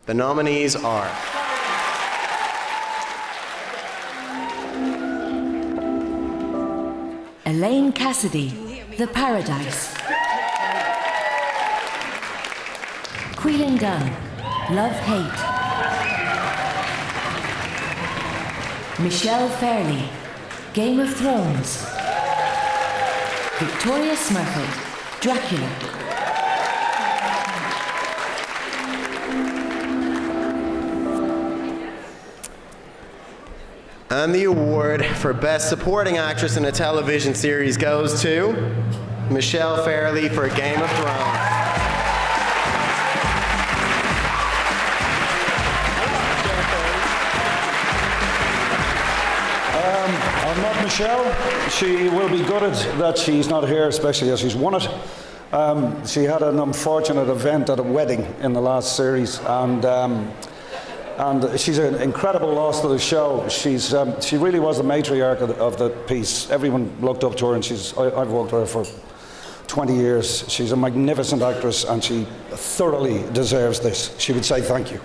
The nominees are Elaine Cassidy, The Paradise. Quillan Dunn, Love Hate. Michelle Fairley, Game of Thrones. Victoria Smurfit, Dracula. And the award for Best Supporting Actress in a Television Series goes to Michelle Fairley for Game of Thrones. I'm not Michelle. She will be gutted that she's not here, especially as she's won it. She had an unfortunate event at a wedding in the last series, and she's an incredible loss to the show. She really was the matriarch of the piece. Everyone looked up to her, and I've worked with her for 20 years. She's a magnificent actress, and she thoroughly deserves this. She would say thank you.